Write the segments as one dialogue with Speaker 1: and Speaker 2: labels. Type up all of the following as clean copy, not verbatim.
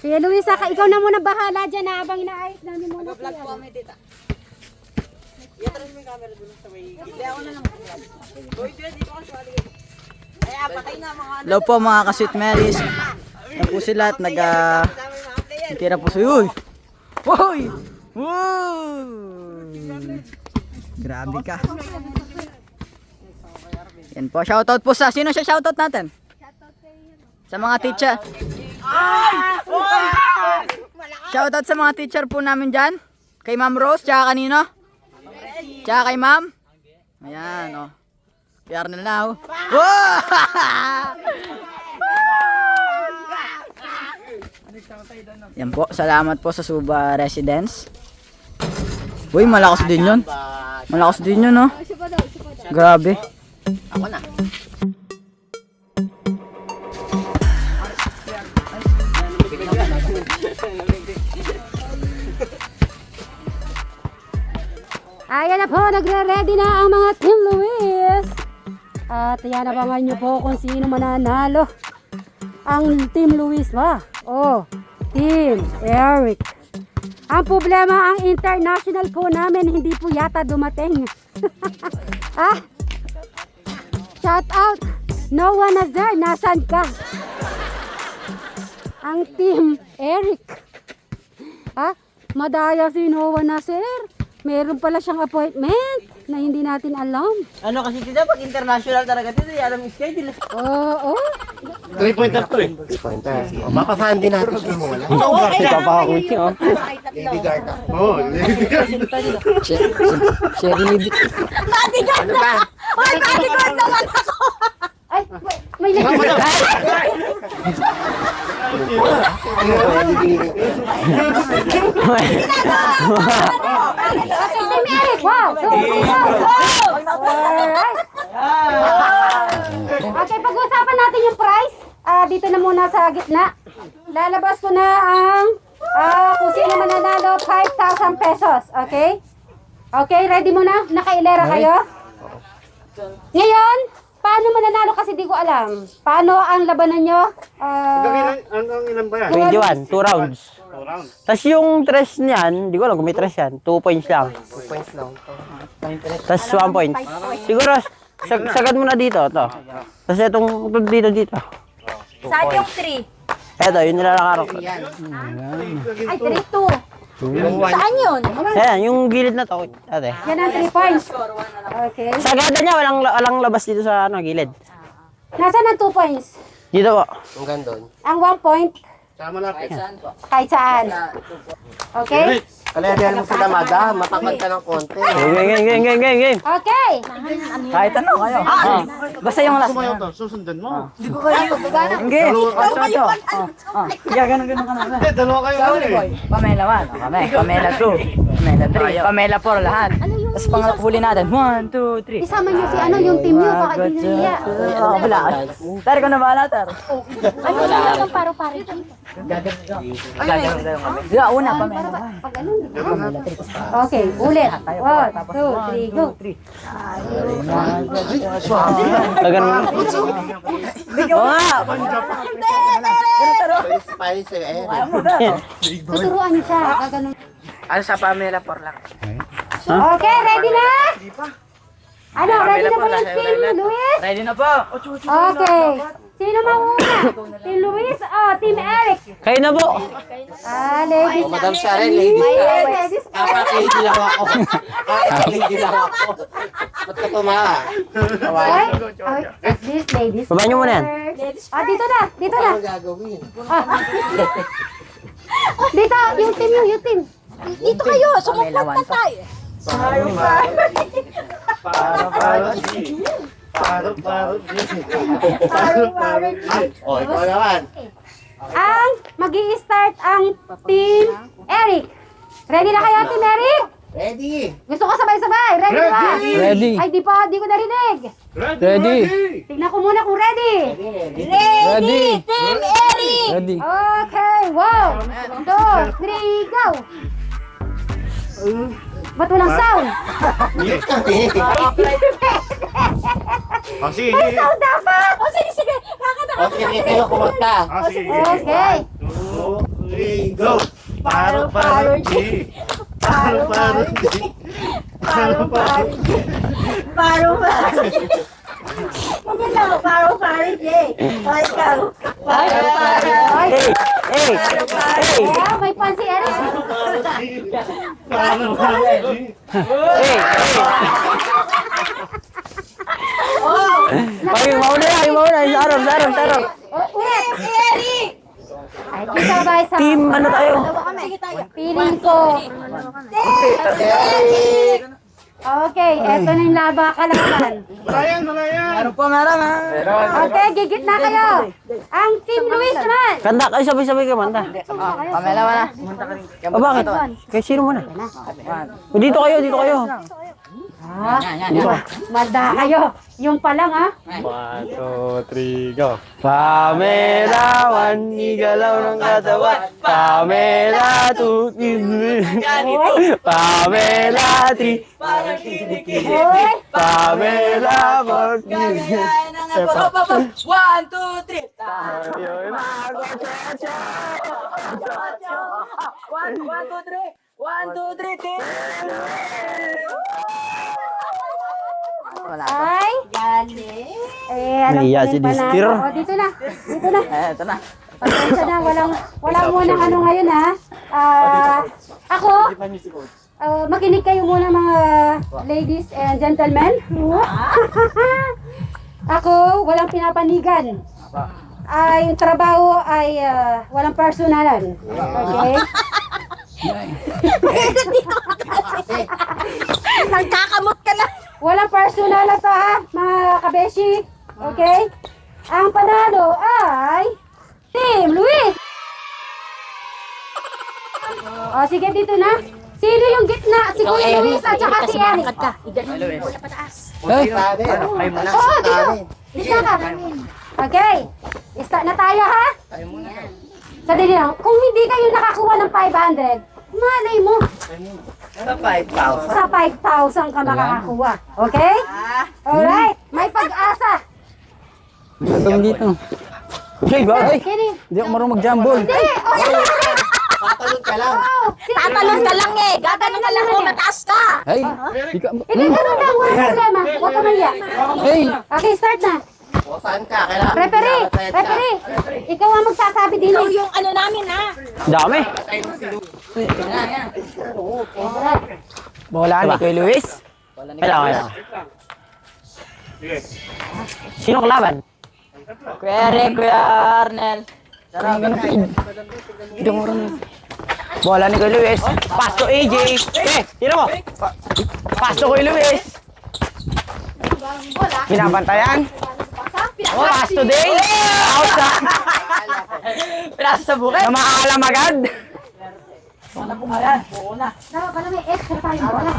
Speaker 1: Sige Luisa, ikaw na muna bahala dyan habang inaayos namin muna.
Speaker 2: Vlog po kami dito. Iatras mo yung camera dun sa may gilid. Ako na lang. Boy, di ko kasi wali. Kaya patay na mga ano.
Speaker 3: Hello po mga ka-Sweet Marys. Yan po sila at tira po sa uy. Woy! Woo! Grabe ka. Yan po, shoutout po sa sino siya shoutout natin? Sa mga teacher. Shoutout sa mga teacher po namin dyan. Kay Ma'am Rose, tsaka kanino? Tsaka kay Ma'am. Ayan, oh. PR na na, oh. Wow! Yan po, salamat po sa Suba Residence. Uy, malakas din yun. Malakas din yun, no? Grabe.
Speaker 2: Ako na.
Speaker 1: Ayan na po, nagre-ready na ang mga Team Luis. At yan, abangan nyo po kung sino mananalo. Ang Team Luis ba? O, Team Eric. Ang problema, ang international po namin, hindi po yata dumating. Ah, shout out, Noah Nazar, nasan ka? Ang Team Eric. Ah, madaya si Noah Nazar. Meron pala siyang appointment na hindi natin alam.
Speaker 2: Ano kasi tita, pag international talaga dito, alam yung schedule.
Speaker 1: Oo.
Speaker 4: 3-pointer to eh. 3-pointer. Mapasahan din natin siya mo wala.
Speaker 3: Ikaw pa ako siya, oh.
Speaker 4: Lady Garda. Oo, Lady Garda.
Speaker 3: Sherry Lady.
Speaker 4: Ano ba?
Speaker 1: Ay, bodyguard naman ako! Ay, may wow! Alright. Okay, pag-uusapan natin yung price. Dito na muna sa gitna. Lalabas ko na ang kung sino mananalo, 5,000 pesos. Okay? Okay, ready mo na? Nakailera kayo? Ngayon, paano mananalo kasi di ko alam. Paano ang labanan nyo?
Speaker 4: Hanggang ilan ba yan?
Speaker 5: 21, 2 rounds.
Speaker 4: 2 rounds.
Speaker 5: Tapos yung tres niyan, di ko alam kung may tres yan, 2 points lang.
Speaker 4: 2 points lang.
Speaker 5: Tapos 1 point. Siguro, sagad mo na dito, to. Tapos itong dito.
Speaker 1: Saan yung 3?
Speaker 5: Eto, yun nilalakaroon ko.
Speaker 1: Ay, 3-2. Saan yun?
Speaker 5: Ayan, yung gilid na to, ate.
Speaker 1: Yan ang 3 points. Okay.
Speaker 5: Sagada niya, walang labas dito sa gilid.
Speaker 1: Nasaan ang 2 points?
Speaker 5: Dito po.
Speaker 4: Hanggang doon.
Speaker 1: Ang 1 point,
Speaker 4: Saan malapit?
Speaker 1: kahit saan. Okay?
Speaker 4: Kalaharihan mo sila, Mada. Matangkad ka ng konti.
Speaker 5: Game.
Speaker 1: Okay.
Speaker 3: Kahit ano kayo. Basta yung last.
Speaker 4: Kumayo to, susundan mo.
Speaker 3: Hindi. Ganun ka na.
Speaker 4: Dalawa kayo
Speaker 3: Sa
Speaker 4: ano
Speaker 3: huli,
Speaker 4: eh.
Speaker 3: boy. Pamela 1. Kami. Pamela 2. Pamela 3. Pamela 4 lahat. Tapos huli natin. 1, 2, 3.
Speaker 1: Isama niyo si ano, yung team niyo, baka di niya.
Speaker 3: Wala. Tari ko na bahala, Tar.
Speaker 1: Ano yung yung paro-paro?
Speaker 3: Yeah, una, Pamela 1.
Speaker 1: Pag ano? Okay, ulit. 1, 2, 3, go.
Speaker 4: Palis eh.
Speaker 1: Tuturuan niyo siya. Gaganon.
Speaker 2: Ano sa Pamela por lang?
Speaker 1: Okay, ready na? Ano, ready na ba yung team, Luis?
Speaker 3: Ready na po.
Speaker 1: Okay. Sino mauna? Team Luis o Team Eric?
Speaker 5: Kayo na po.
Speaker 1: Ladies.
Speaker 4: Madam Sharon, ladies.
Speaker 1: Ladies.
Speaker 4: Lady lang ako. Lady lang ako. Ba't ka tumaa?
Speaker 1: Okay. At least ladies.
Speaker 5: Baba niyo muna yan.
Speaker 1: first. Dito na. Dito na.
Speaker 4: Ano gagawin?
Speaker 1: Dito, yung team nyo, yung team. Dito kayo, sumupot na tayo.
Speaker 4: Oh, ikaw naman.
Speaker 1: Ang magi-start ang Team Eric. Ready na kayo, Team Eric?
Speaker 4: Ready.
Speaker 1: Gusto ko sabay-sabay. Ready ba?
Speaker 5: Ready.
Speaker 1: Ay, di pa, di ko narinig.
Speaker 5: Ready.
Speaker 1: Tingnan ko muna kung ready.
Speaker 5: Ready.
Speaker 1: Team Eric!
Speaker 5: Ready.
Speaker 1: Okay, 1, 2, 3, go! Ba't walang sound?
Speaker 4: Mute kami.
Speaker 6: Oh, sige.
Speaker 1: May sound dapat! O sige, sige. Kakanta
Speaker 4: O sige, kayo kumanta.
Speaker 6: Oh, sige.
Speaker 1: Okay.
Speaker 6: 2, 3, go! Paro G! Paro G! Paro G!
Speaker 5: Hey! Hey! Hey!
Speaker 1: Ah, may pan si Eric.
Speaker 6: Paro G!
Speaker 5: Hey! Ay, mauna. Sarap.
Speaker 1: Ulit. Ay, kita ba sa...
Speaker 5: Team, ano tayo?
Speaker 1: Feeling ko. Okay, eto na yung laba kalaban.
Speaker 3: Meron po, meron ha.
Speaker 1: Okay, gigit na kayo. Ang Team Luis naman.
Speaker 5: Kanta kayo, sabay-sabay kumanta.
Speaker 3: Pamela mo na.
Speaker 5: O bakit? Kaya sino muna? O, dito kayo.
Speaker 1: Ah, mada kayo. Yung pa lang ha.
Speaker 6: 1, 2, 3, go!
Speaker 5: Pamela, one, igalaw ng katawan. Pamela, two, Pamela, three.
Speaker 1: Oy,
Speaker 5: Pamela, four,
Speaker 2: 1, 2, 3. 1, 2, 3.
Speaker 1: ay. Eh, alam
Speaker 5: Nahiya
Speaker 1: ko
Speaker 5: si
Speaker 1: rin pala.
Speaker 5: Distir.
Speaker 1: O, dito na.
Speaker 3: Eto na.
Speaker 1: Pasensya na, wala munang ano ngayon ha. Ako, makinig kayo muna mga ladies and gentlemen. Ako, walang pinapanigan. Ay, yung trabaho ay walang personalan. Okay?
Speaker 2: Nagkakamot ka na.
Speaker 1: Walang personalan to ha, mga kabeshi. Okay? Ang panalo ay Team Luis. O, sige dito na. Sino yung gitna? Si Kuya Luis at saka si Eric.
Speaker 3: Hey!
Speaker 1: Oo, dito. Gitna ka. Okay. Start na tayo ha. Sadali lang. Kung hindi kayo nakakuha ng 500, malay mo.
Speaker 4: Sa 5,000.
Speaker 1: Sa 5,000 ka makakakuha. Okay? Alright. May pag-asa.
Speaker 5: Itong dito. Hey, bakit?
Speaker 1: Kini.
Speaker 5: Hindi ako marunong mag-jambol.
Speaker 1: Hindi.
Speaker 4: Tatalon ka lang.
Speaker 2: Tatalon ka lang eh. Gaganon ka lang oh, mataas ka.
Speaker 5: Hey!
Speaker 1: Hindi, ganun lang. Walang problema. Huwag ka maya.
Speaker 5: Hey!
Speaker 1: Okay, start na.
Speaker 4: O saan ka? Kailangan.
Speaker 1: Referee. Ikaw ang magsasabi din.
Speaker 2: Ikaw yung ano namin ha.
Speaker 5: Dami!
Speaker 3: Bola ni Kuya Luis.
Speaker 5: Kailangan. Sino kalaban?
Speaker 3: Kuya Eric, Kuya Arnel.
Speaker 5: Bola ni Kuya Luis. Pass to AJ. Tira mo. Pass to Kuya Luis. Binabantayan. Pass to Dale. Out na.
Speaker 3: Pinasa sa bukid.
Speaker 5: Na maalam agad.
Speaker 1: Dapat pala may extra tayong bola.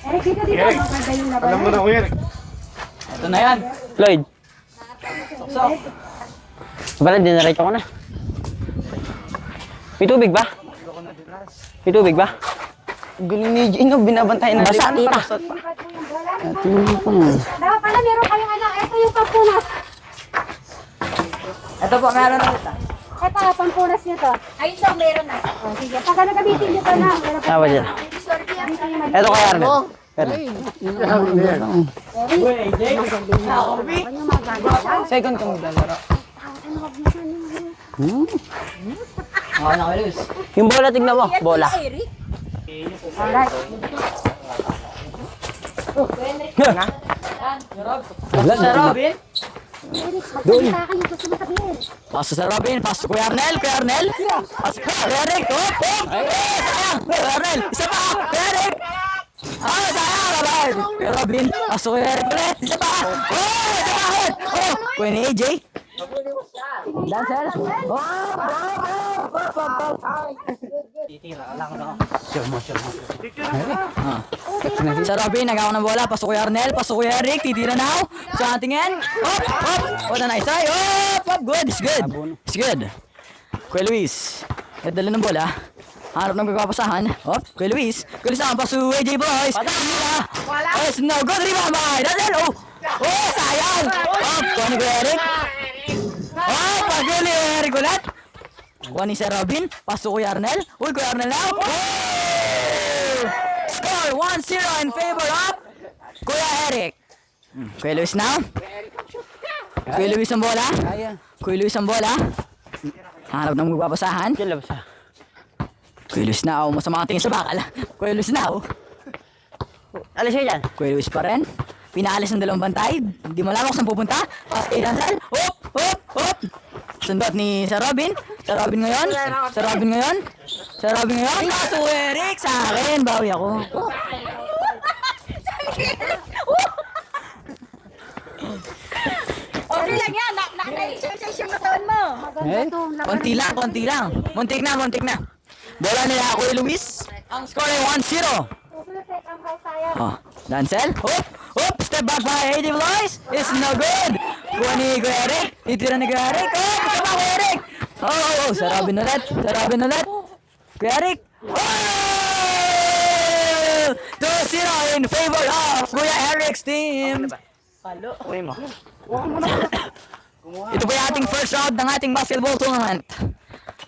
Speaker 1: Eric, dito. Maganda yung laban.
Speaker 6: Alam mo na, Kuya Eric.
Speaker 3: Ito na yan.
Speaker 5: Floyd. Bala, dinaretso ko na. May tubig ba? May tubig ba?
Speaker 3: Galing ni Gino, binabantayan na
Speaker 5: Basa, tita.
Speaker 1: Dapat pala meron kayong ano. Ito yung pampunas.
Speaker 3: Ito po, meron na ito.
Speaker 1: Ito, pampunas nyo to.
Speaker 2: Ayun daw, meron na.
Speaker 1: O, sige. Pag ano gamitin nyo to na.
Speaker 5: Tama dyan. Eto kay Arnel.
Speaker 3: Second ka maglalaro. Okay na, Kuya Luis.
Speaker 5: Yung bola, tignan mo. Bola.
Speaker 1: Alright.
Speaker 3: Sa Robin.
Speaker 1: Magsalita kayo. Gusto mo sabihin.
Speaker 3: Pasok sa Robin. Pasok Kuya Arnel. Kuya Arnel. Pasok Kuya Eric. Kuya Arnel. Isa pa. Kuya Eric. Sayang. Kuya Robin. Pasok Kuya Eric ulit. Isa pa. Kuya ni AJ. Dancer. Sa Robin, nagawa ng bola. Pasok Kuya Arnel. Pasok Kuya Eric. Titira now. Sa tingin. Hop. What a nice try. Hop. Good. It's good. It's good. Kuya Luis. Dala ng bola. Hanap ng gagapasahan. Hop, Kuya Luis. Kuya Luis na, pass to AJ Boys. Wala. Oh, it's no good. Rebound by Daniel. Oh, sayang. Hop, kuha ni Kuya Eric. Hop, pag-goal ni Eric ulit. Kuha ni Sir Robin. Pass to Kuya Arnel. Uy, Kuya Arnel now. Oh! Score 1-0 in favor of Kuya Eric. Kuya Luis now. Kuya Luis ang bola. Kuya Luis ang bola. Hanap ng magpapasahan. Kuya Luis now. Masama ang tingin sa bakal. Kuya Luis now.
Speaker 5: Alis ka dyan.
Speaker 3: Kuya Luis pa rin. Pinaalis ng dalawang bantay. Hindi mo alam kung saan pupunta. Ilansal. Hop! Hop! Hop! Sundot ni Sir Robin. Sir Robin ngayon. Sir Robin ngayon. Sir Robin ngayon. Kaso Eric sa akin. Bawi ako.
Speaker 7: Okay lang yan. Naka-exercise yung katawan mo.
Speaker 3: Konti lang, konti lang. Muntik na, muntik na. Bola nila Kuya Luis. Ang score ay 1-0. Oh, Dancel. Hop! Hop! Step back by AJ Blois. It's no good. Kuha ni Kuya Eric. Itira ni Kuya Eric. Oh! Kasama Kuya Eric. Oh! Sir Robin ulit. Sir Robin ulit. Kuya Eric. Oh! 2-0 in favor of Kuya Eric's team.
Speaker 5: Uy mo.
Speaker 3: Ito po yung ating first round ng ating basketball tournament.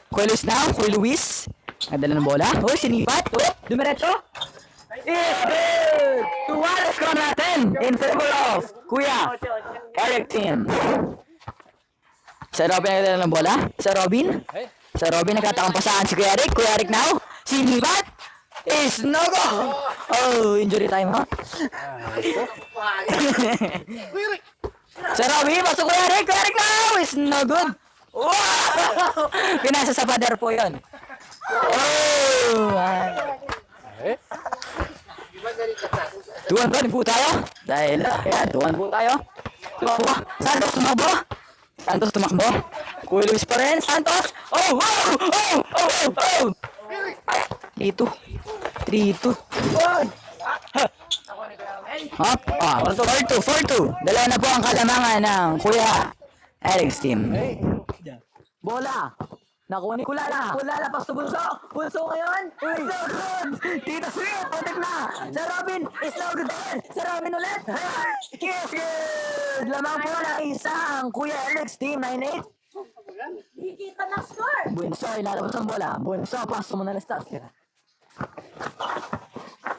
Speaker 3: Kuya Luis now. Kuya Luis. Nadala ng bola. Oh, sinipat. Oh, dumiretso. It's good! 2-1 score natin in favor of Kuya Eric team. Sa Robin nagdala ng bola. Sa Robin. Sa Robin nagkataong pasahan si Kuya Eric. Kuya Eric now. Sinipat. Is no go! Oh, injury time, ha? Sa Robin, pasok Kuya Eric. Kuya Eric now. Is no good. Wow! Pinasa sa pader po yun. Oh! 2-1 pa rin po tayo. Dahil, ayan, 2-1 po tayo. Tumakbo. Santos tumakbo. Santos tumakbo. Kuya Luis pa rin. Santos. Oh! Oh! Oh! Oh! Oh! 3-2. 3-2. Hop. 4-2. 4-2. Dalawa na po ang kalamangan ng Kuya Eric's team. Bola. Nakuha ni Kulala. Kulala, pas to Bunso. Bunso ngayon. It's no good. Tito Sweet, patik na. Sa Robin, it's no good din. Sa Robin ulit. Kiss good. Lamang po na isang Kuya Eric's team, 9-8.
Speaker 7: Higita na score.
Speaker 3: Bunso, ilalabas ang bola. Bunso, pas to Manalistas.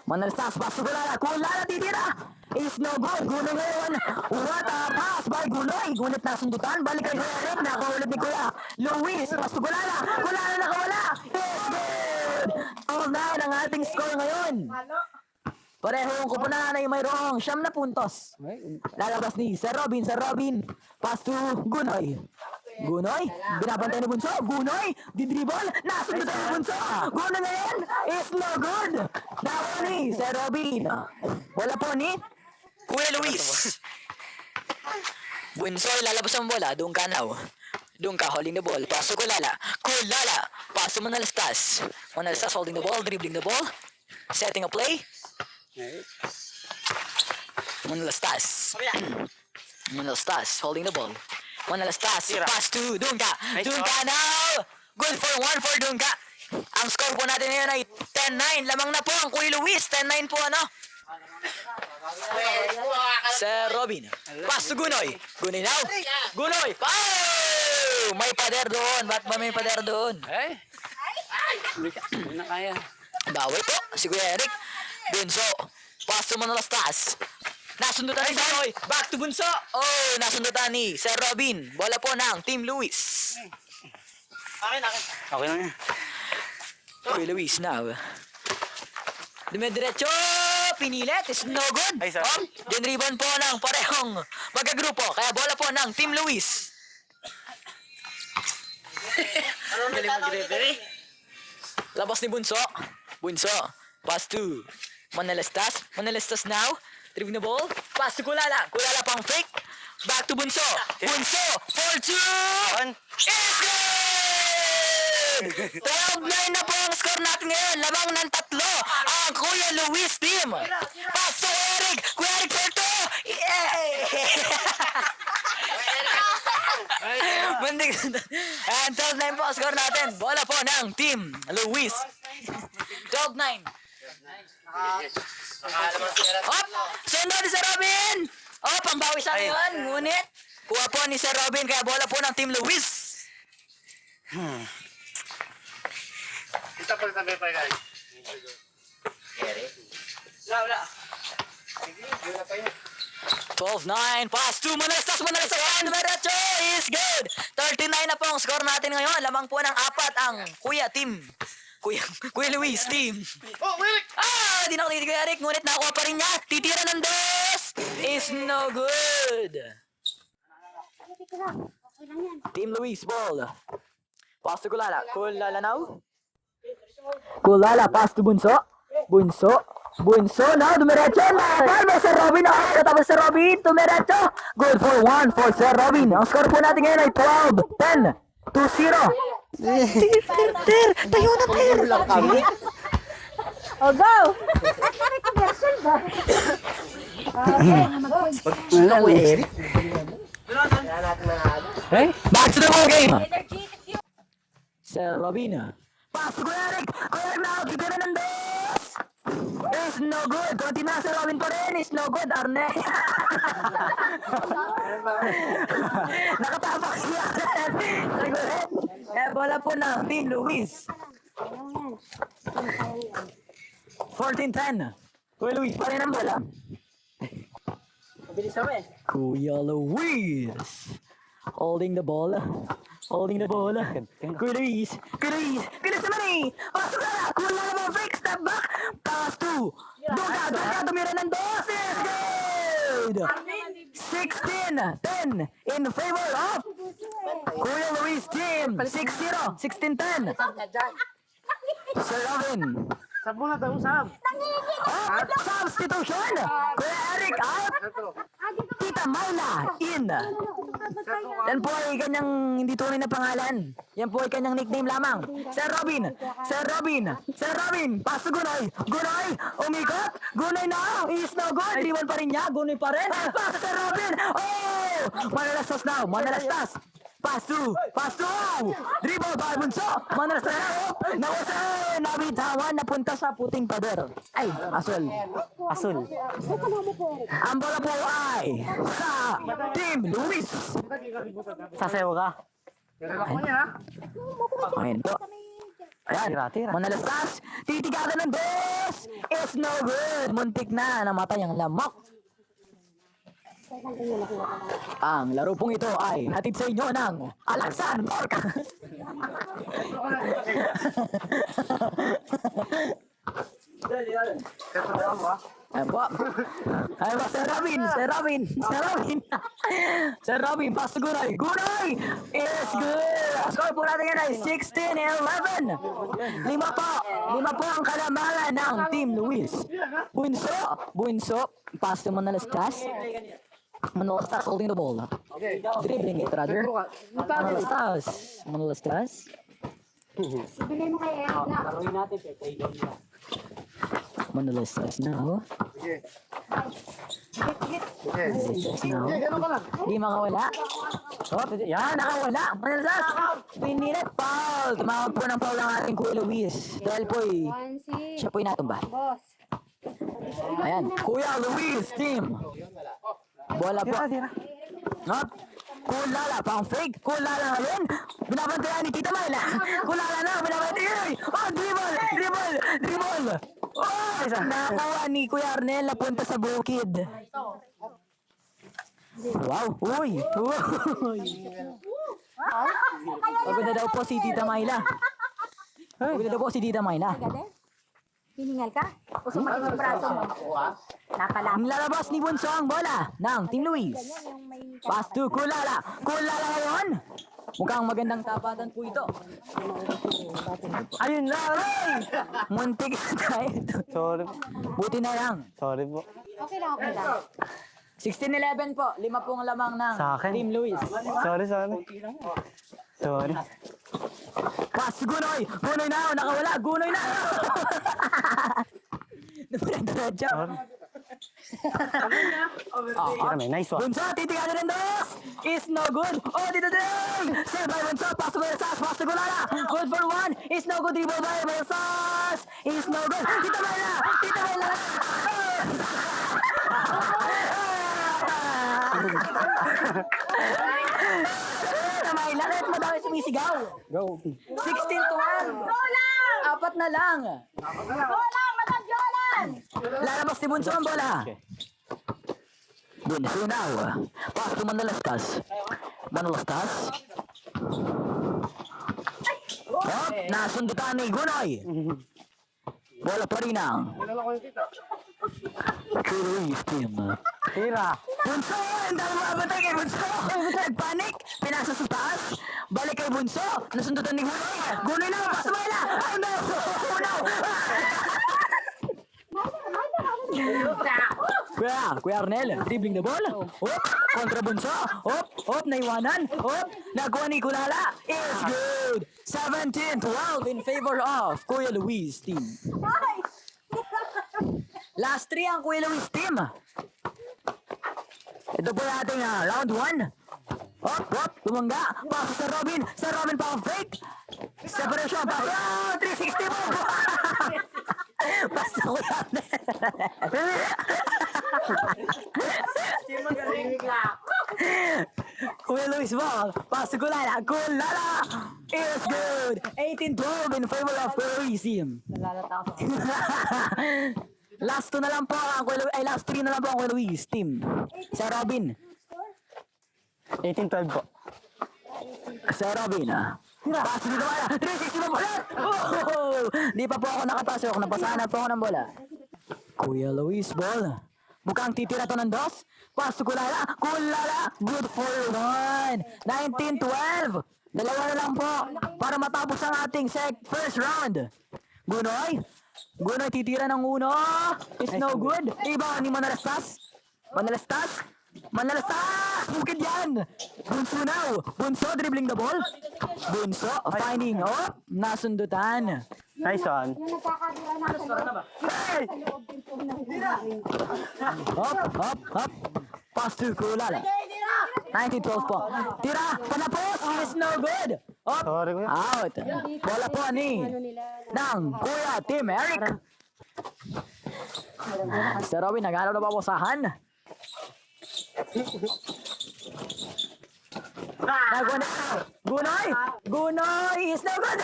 Speaker 3: Manalistas, pas to Kulala. Kulala, titira. It's no good. Gulo ngayon. What a pass by Guloy. Gunit na sundutan. Balik kay Kuya Eric. Nakaulit ni Kuya Luis. Pas to Kulala. Kulala nakawala. It's good. 2-9 ang ating score ngayon. Pareho yung kupunan ay mayroong 9 na puntos. Lalabas ni Sir Robin. Sir Robin. Pass to Gunoy. Gunoy. Binabantay ni Bunso. Gunoy. Didribble. Nasundutan ni Bunso. Gunoy ngayon. It's no good. Nakuha ni Sir Robin. Wala po ni Kuya Luis. Bunso, lalabas ang bola. Doon ka now. Doon ka, holding the ball. Paso Kulala. Kulala. Paso Manalastas. Manalastas holding the ball, dribbling the ball. Setting a play. Manalastas. Manalastas holding the ball. Manalastas. Pass to doon ka. Doon ka now. Good for 1 for doon ka. Ang score po natin ngayon ay 10-9. Lamang na po ang Kuya Luis. 10-9 po ano. Sir Robin. Pass to Gunoy. Gunoy now. Gunoy. Oh! May pader doon. Ba't ba may pader doon?
Speaker 4: Hindi na kaya.
Speaker 3: Bawi po. Si Kuya Eric. Bunso. Pass to Manalastas. Nasundutan ni Gunoy. Back to Bunso. Oh, nasundutan ni Sir Robin. Bola po ng Team Luis.
Speaker 4: Okay lang yan.
Speaker 3: Kuya Luis now. Dumidiretso. Pinilit. Is no good.
Speaker 4: Ay, sorry.
Speaker 3: Oh, dinriban po ng parehong magagrupo. Kaya bola po ng Team Luis.
Speaker 2: Galing mag-referee.
Speaker 3: Labas ni Bunso. Bunso. Pass to Manalastas. Manalastas now. Dribbling the ball. Pass to Kulala. Kulala pang fake. Back to Bunso. Bunso. 4-2. It's good! 12-9 na po ang score natin ngayon. Lamang ng 3. Ang Kuya Luis team. Pass to Eric. Kuya Eric for 2. Yeah! And 12-9 po ang score natin. Bola po ng Team Luis. 12-9. Hop! Sunod ni Sir Robin! Oh, pambawi sa ngayon. Ngunit, kuha po ni Sir Robin. Kaya bola po ng Team Luis.
Speaker 6: Kita pa sa paper guys.
Speaker 2: Wala.
Speaker 3: 12-9. Pass to Manalastas. And Meracho is good. 39 na po ang score natin ngayon. Lamang po ng 4 ang Kuya Luis team.
Speaker 6: Oh, Eric!
Speaker 3: Di na ulit Kuya Eric. Ngunit nakuha pa rin niya. Titira ng dos. Is no good. Team Luis ball. Pass to Kulala. Kulala now. Kulala pass to Bunso. Bunso na, dumiretso na. Palma Sir Robin na. Katapos Sir Robin, dumiretso. Good for 1 for Sir Robin. Ang score po natin ngayon ay 12-10. 2-0. Tayo na, Ter.
Speaker 4: Lang kami.
Speaker 7: O, go!
Speaker 4: Wala, Kuya Eric.
Speaker 3: Back to the ball game. Sir Robin. Pass to Kuya Eric. Kuya Eric na, titira ng dos. Is no good. Konti na Sir Robin pa rin. Is no good. Arne. Nakatapak siya. Bola po ng Team Luis. 14-10. Kuya Luis pa rin ang bola.
Speaker 2: Mabilis naman.
Speaker 3: Kuya Luis. Holding the ball. Kuya Luis naman eh. Pasok na. Kuya naman fake step back. Pass to. Doga, tumira ng dos. Is good. 16-10 in favor of Kuya Luis team. 6-0. 16-10. Sir Robin.
Speaker 6: Sab muna daw, sab.
Speaker 3: Substitution. Kuya Eric out. Tita Myla in. Yan po ay kanyang hindi tunay na pangalan. Yan po ay kanyang nickname lamang. Sir Robin. Pass to Gunay. Umikot. Gunay na. Is no good. Iwan pa rin niya. Gunay pa rin. Pass to Sir Robin. Oh! Manalastas now. Pass to. Dribble by Bunso. Manalastas now. Nabitawan na punta sa puting pader. Ay, asul. Ang bola po ay sa Team Luis. Sasayaw ka. Ayun po. Ayan, Manalastas. Titigagan ng dos. It's no good. Muntik na. Namatay ang lamok. Ang laro pong ito ay hatid sa inyo ng Alaksan Morka. Ayan po. Sir Robin, pass to Gunay. Gunay is good. Ang score po natin yan ay 16-11. Lima po ang kalamalan ng Team Luis. Bunso, pass to Manalastas. Manalastas holding the ball. Dribbling it rather. Manalastas.
Speaker 1: Bigay mo kay Eric na.
Speaker 3: Manalastas now. Hindi makawala. Yan, nakawala. Manalastas. Pinilit. Foul. Tumawag po ng foul ang ating Kuya Luis. Dahil po siya po inatumba.
Speaker 1: Boss.
Speaker 3: Ayan. Kuya Luis team. Bola po. Hop. Kulala, pang fake. Kulala ngayon. Binabantayan ni Tita Myla. Kulala na, binabantayan. Oh, dribble. Oh, nakakuha ni Kuya Arnel napunta sa bukid. Wow, uy. Pagod na daw po si Tita Myla.
Speaker 7: Hiningal ka? O sumakit yung braso mo? Napala.
Speaker 3: Nilalabas ni Bunso ang bola ng Team Luis. Pass to Kulala. Kulala ngayon. Mukhang magandang tapatan po ito. Ayun na, Ray! Muntik na tayo.
Speaker 6: Sorry.
Speaker 3: Buti na lang.
Speaker 6: Sorry po.
Speaker 1: Okay lang.
Speaker 3: 16-11 po. 5 pong lamang ng
Speaker 6: Sa akin.
Speaker 3: Team Luis.
Speaker 6: Sorry.
Speaker 3: Pass to Gunoy. Gunoy na. Nakawala. Gunoy na. Diretso.
Speaker 5: May nice one.
Speaker 3: Bunso, titigan na ng dos! Is no good! Oh, dito din! Save by Bunso, pasok ko yung sas, pasok ko na! Good for one! Is no good, dribble by Sas! Is no good! Tito Mayla! Tito Mayla! Tito Mayla, kahit madami sumisigaw!
Speaker 5: Go.
Speaker 3: 16 to 1!
Speaker 7: Golan!
Speaker 3: Apat na lang!
Speaker 7: Golan! Madam Golan!
Speaker 3: Lalabas ni Bunso ang bola! Bunso now. Pass to Manalastas. Manalastas. Oh, nasundutan ni Gunoy. Bola pa rin ang. Luis team.
Speaker 5: Tira.
Speaker 3: Bunso! Ang dami mabatay kay Bunso! Nagpanik! Pinasa sa taas! Balik kay Bunso! Nasundutan ni Gunoy! Gunoy na! Pass Mayla! Oh no! Oh no! Kuya Arnel, dribbling the ball. Hop, kontra Bunso. Hop, naiwanan. Hop, nakuha ni Kulala. It's good. 17-12 in favor of Kuya Luis team. Last 3 ang Kuya Luis team. Ito po yung ating round 1. Hop, tumangga. Pasok sa Robin. Sa Robin pa ang fake. Separation pa. 360 mo. Basta ko yan. Kuya Luis ball. Pasok ko lang. Kulala. It's good. 18-12 in favor of Kuya Luis team. Last 2 na lang po ang Kuya Luis. Ay, last 3 na lang po ang Kuya Luis team. Sa Robin.
Speaker 5: 18-12 po.
Speaker 3: Sa Robin, Pasok dito wala. 360 mo bola. Oh! Di pa po ako nakapasok. Napasahan po ako ng bola. Kuya Luis ball. Mukhang titira to ng dos. Pasok Kulala. Kulala. Good for one. 19-12. Dalawa na lang po. Para matapos ang ating first round. Gunoy. Gunoy titira ng uno. It's no good. Iba ni Manalastas. Manalastas. Manalastas! Bukid yan! Bunso now. Bunso dribbling the ball. Bunso finding. Oh, nasundutan.
Speaker 5: Nice one.
Speaker 7: Yung nagkakadira na sa
Speaker 3: Hey!
Speaker 7: loob din po ng
Speaker 3: Hop. Pass to Kulala. 19-12 po. Tira! Panapos! It's no good! Hop!
Speaker 5: Sorry, kuya.
Speaker 3: Out! Bola po ni ng Kuya Team Eric. Sir Robin, nag-aaral na ba posahan? Gunoy is no good.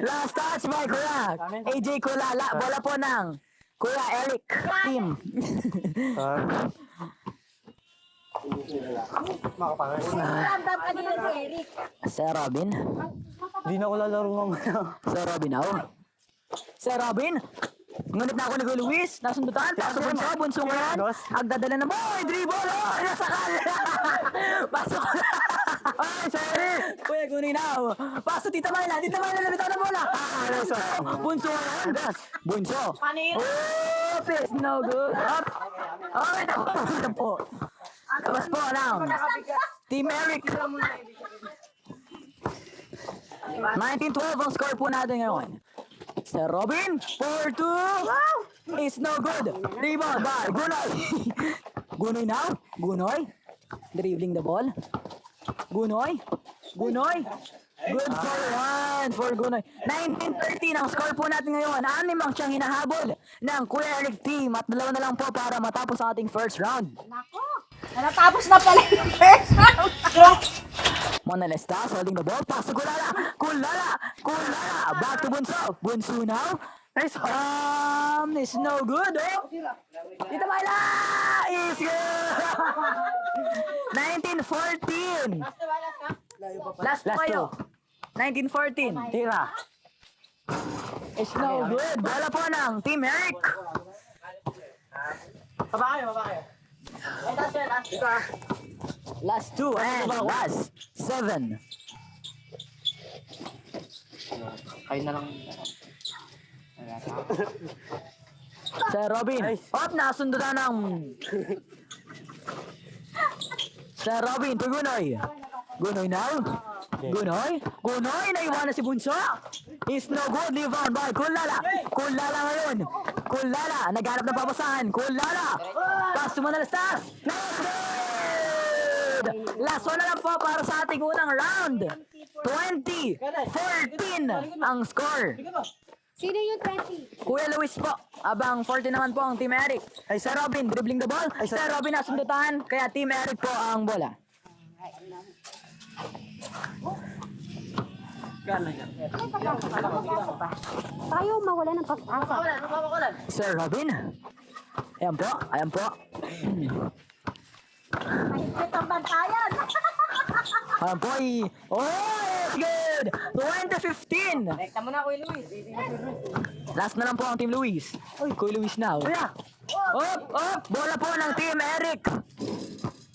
Speaker 3: Last touch by Kuya AJ Kulala. Bola po ng Kuya Eric team.
Speaker 7: Ramdam kanina si Eric.
Speaker 3: Sir Robin.
Speaker 5: Di na ako lalaro mamaya.
Speaker 3: Sir Robin now. Sir Robin. Ngunit na ako ni Kuya Luis. Nasundutan. Pasok Bunso ngayon. Agdadala na boy. Dribble. Oh, nasakal. Pasok. Ay, sorry. Kuya Gunoy now. Pasok Tita Mayla. Tita Mayla nabitaw na bola. Bunso ngayon. Bunso. Oh, it's no good. Up. Oh, ito po. Tapos po now. Team Eric. 19-12 ang score po natin ngayon. Sir Robin, 4-2. It's no good. Rebound by Gunoy. Gunoy now. Gunoy. Dribbling the ball. Gunoy. Good for one for Gunoy. 19-13 ang score po natin ngayon. 6 ang siyang hinahabol ng Kuya Eric team. At 2 na lang po para matapos ang ating first round.
Speaker 7: Nako. Natapos na pala yung first round.
Speaker 3: Manalastas holding the ball. Pass to Kulala. Back to Bunso. Bunso now. Nice. It's no good. Oh. Dito Mayla. It's good. 19-14. Last po kayo. 19-14.
Speaker 5: Tira.
Speaker 3: It's no good. Bola po ng Team Eric.
Speaker 2: Baba kayo.
Speaker 3: Last 2 and last 7.
Speaker 4: Kayo na lang.
Speaker 3: Sir Robin. Op, nasundutan ng... Sir Robin, Tugunoy. Gunoy now. Gunoy, naiwanan si Bunso. Is no good, live on by Kulala. Kulala ngayon. Kulala, naghanap ng papasahan. Kulala. Pass to Manalastas. Last one na lang po para sa ating unang round. 20-14 ang score.
Speaker 7: Sino yung 20?
Speaker 3: Kuya Luis po. Abang 40 naman po ang Team Eric. Ay Sir Robin, dribbling the ball. Sir Robin nasundutan. Kaya Team Eric po ang bola.
Speaker 1: Tayo mawala ng pag-asa.
Speaker 3: Sir Robin. Ayan po, ayan po.
Speaker 7: Mahigpit ang bantayan.
Speaker 3: Ayan po oh, it's good! 2015!
Speaker 2: Rekta mo na, Kuya Luis.
Speaker 3: Last na lang po ang Team Luis. Uy, Kuya Luis na. Op! Bola po ng Team Eric.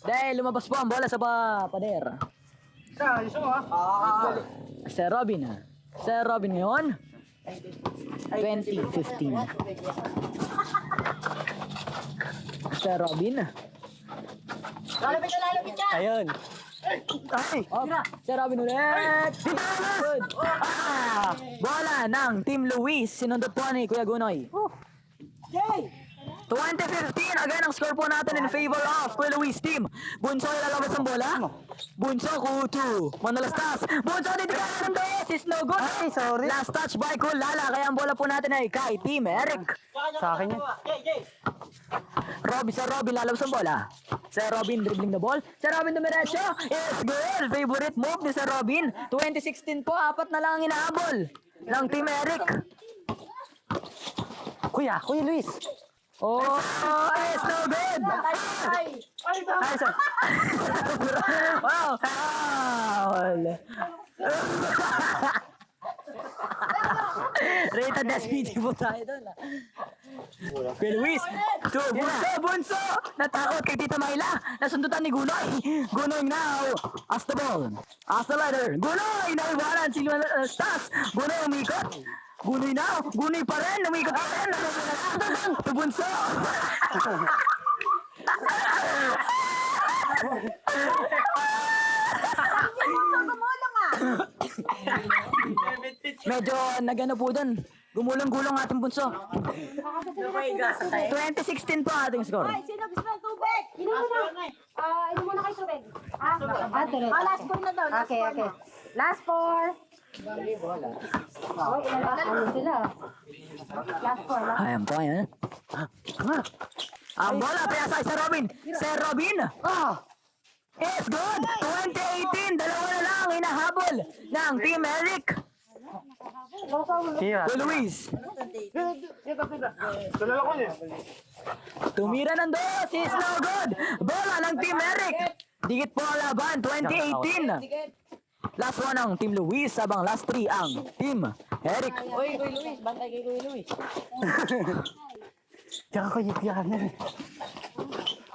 Speaker 3: Dahil lumabas po ang bola sa pader. Sir Robin. Sir Robin ngayon. 2015. Sir Robin.
Speaker 7: Lalapit ka.
Speaker 3: Ayun. Ay! Sir Robin ulit! Good! Bola ng Team Luis. Sinundot po ni Kuya Gunoy. 2015, again ang score po natin in favor of Kuya Luis team. Bunso ilalabas ang bola. Bunso, Kutu. Manalastas. Bunso, dito ka ng dos. Is no good. Ay, sorry. Last touch by Kulala. Kaya ang bola po natin ay kay Team Eric.
Speaker 2: Sa akin yan.
Speaker 3: Sir Robin lalabas ang bola. Sir Robin dribbling the ball. Sir Robin dumiretso. Is good. Favorite move ni Sir Robin. 2016 po, 4 na lang ang inahabol ng Team Eric. Kuya Luis. Oh, it's no good. Ay, sir. Wow. Rated SPG po tayo doon. Kuya Luis. Bunso. Natakot kay Tita Mayla. Nasundutan ni Gunoy. Gunoy now. As the ball. As the ladder. Gunoy. Naiwanan si Stas. Gunoy umikot. Gunoy now. Gunoy pa rin. Umikot pa rin. Bunso. Medyo nagano po doon. Gumulong-gulong ating bunso. 2016 po ating score.
Speaker 7: Sino gusto ng tubig?
Speaker 1: Inom muna kayo tubig. Tuloy.
Speaker 7: Last four na daw.
Speaker 1: Okay. Last four. Ano sila? Last four.
Speaker 3: Ayan po, ayan. Ang bola, kaya sa Sir Robin. Sir Robin! It's good! 2018, dalawa na lang hinahabol ng Team Eric. Kuya Luis. Tumira ng dos, is no good. Bola ng Team Eric. Dikit po ang laban, 2018. Last one ang Team Luis, habang last 3 ang Team Eric.
Speaker 2: Uy, Kuya Luis. Bantay kay Kuya Luis.
Speaker 3: Tsaka ko yung piyanan.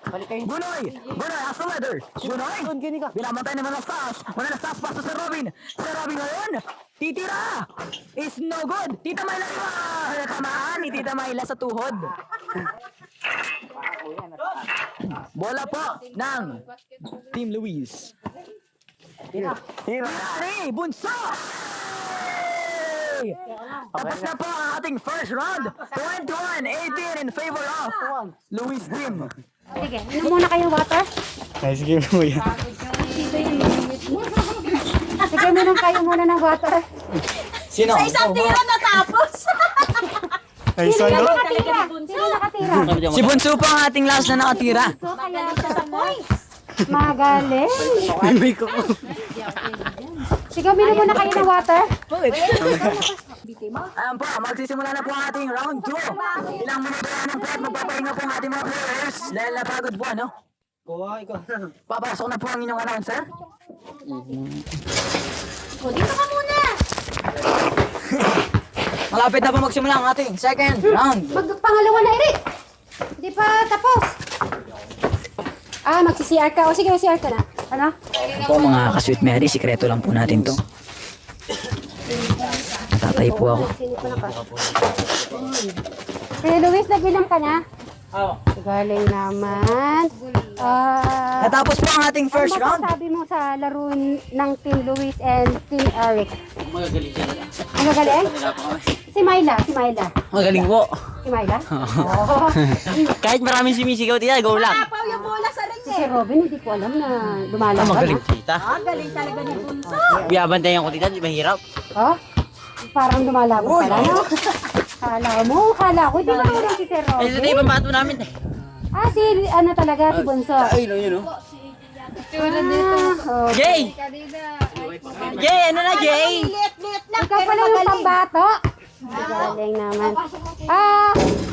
Speaker 3: Gunoy! Gunoy, as the leader! Gunoy! Binamantay ni Manalastas! Manalastas pass to Sir Robin! Sir Robin ngayon! Titira! Is no good! Tita Mayla! Tamaan ni Tita Mayla sa tuhod! Bola po ng Team Luis. Tira! Bunso! Tapos na po ang ating first round. 21-18 in favor of Luis team.
Speaker 1: Sige, inom muna kayo water.
Speaker 6: Nice game mo yan.
Speaker 1: Sige, minom kayo muna ng water.
Speaker 3: Sino?
Speaker 7: Sa isang tira natapos.
Speaker 6: Nice one,
Speaker 1: Sino
Speaker 6: no?
Speaker 1: nakatira? Sino nakatira?
Speaker 3: Si Bunso po ang ating last na nakatira.
Speaker 1: So, kaya siya sa points. Magaling. Sige, minom muna kayo ng water.
Speaker 3: Ayan po, magsisimula na po ang ating round 2. Ilang minuto yan ng prep, magpapahinga po ang ating mga players. Dahil napagod po, ano? Papasok na po ang inyong announcer.
Speaker 7: O, dito ka muna.
Speaker 3: Malapit na po magsimula ang ating second round.
Speaker 1: Magpangalawa na, Eric. Hindi pa tapos. Magsi-CR ka. O sige, CR ka na. Ano?
Speaker 3: Po mga ka-sweet Mary, sikreto lang po natin to. Natatay po ako.
Speaker 1: Kaya Luis, nag-inom ka na? Galing naman.
Speaker 3: Natapos po ang ating first
Speaker 1: ano
Speaker 3: round.
Speaker 1: masasabi mo sa laro ng Team Luis and Team Eric?
Speaker 2: Magagaling sila.
Speaker 1: Ang gagaling? Si Myla.
Speaker 3: Magaling po.
Speaker 1: Si Myla? Oo.
Speaker 3: Kahit maraming sumisigaw, tita, go lang.
Speaker 7: Papaw yung bola sa ring
Speaker 1: Si
Speaker 7: eh.
Speaker 1: Robin, hindi ko alam na lumalaban.
Speaker 3: Magaling tita.
Speaker 7: Galing talaga ni Bunso.
Speaker 3: Biyabantayan ko tita, di mahirap.
Speaker 1: Oh? Parang lumalaban pala, no? Kala ko, di ba naman si Sir
Speaker 3: Ay, ito na
Speaker 1: Robin?
Speaker 3: ibang bato namin.
Speaker 1: Si ano talaga, si Bunso.
Speaker 3: Ay, no, yun, no.
Speaker 1: Oh.
Speaker 3: Jay! Jay, ano na, Jay?
Speaker 7: Liit-liit lang.
Speaker 1: Ikaw pala yung pambato. Galing naman.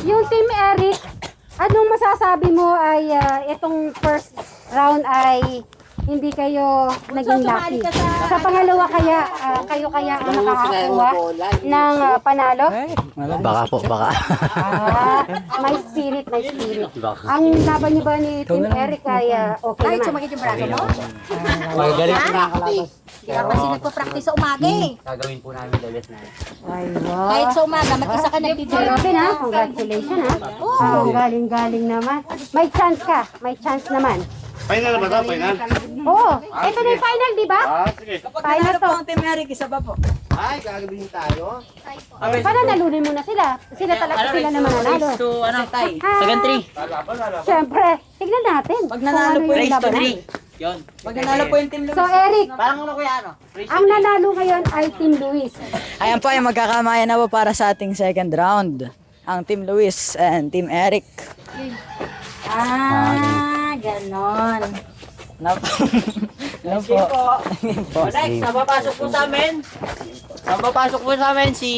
Speaker 1: Yung Team Eric, anong masasabi mo ay itong first round ay hindi kayo naging lucky. Sa pangalawa kaya, kayo kaya ang nakakakuha ng panalo?
Speaker 3: Baka po, baka.
Speaker 1: May spirit. Ang laban niyo ba ni Team Eric ay okay
Speaker 7: Kahit
Speaker 1: naman?
Speaker 7: sumakit yung braso mo.
Speaker 3: Magaling po nakakalakas.
Speaker 7: Hindi ka kasi nagpa-practice sa umaga eh.
Speaker 3: Gagawin po namin ulit na.
Speaker 1: Ay, wow.
Speaker 7: Kahit sa umaga, mag-isa ka
Speaker 1: Sir
Speaker 7: nagtitira.
Speaker 1: Robin, congratulations ang galing naman. May chance ka, may chance naman.
Speaker 6: Final na ba ito? Final?
Speaker 1: Oo, ito na yung final, di ba?
Speaker 6: Sige.
Speaker 1: Final to.
Speaker 2: Team Eric, isa pa po.
Speaker 4: Ay, gagawin tayo.
Speaker 1: Para nalunin mo na sila. Sila talaga sila naman nanalo.
Speaker 3: Race to, ano,
Speaker 1: Ah,
Speaker 3: second 3.
Speaker 1: Siyempre, tignan natin.
Speaker 2: Pag nanalo
Speaker 1: kung
Speaker 2: po,
Speaker 1: ano yung
Speaker 3: Race to
Speaker 1: labanan.
Speaker 3: 3. Yun.
Speaker 2: Pag nanalo po yung Team Luis.
Speaker 1: So, Eric,
Speaker 2: Parang ano kuya, ano?
Speaker 1: ang nanalo ngayon ay Team Luis.
Speaker 3: Ayan po, ay magkakamayan na po para sa ating second round. Ang Team Luis and Team Eric.
Speaker 7: Ganon.
Speaker 3: Ano po? Next, napapasok po sa amin. Napapasok po sa amin si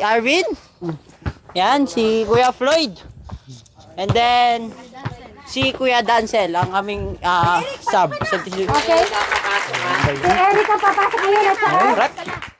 Speaker 3: Arvin. Yan, si Kuya Floyd. And then, si Kuya Dancel, ang aming sub.
Speaker 1: Okay? Si Eric ang papasok ngayon at saka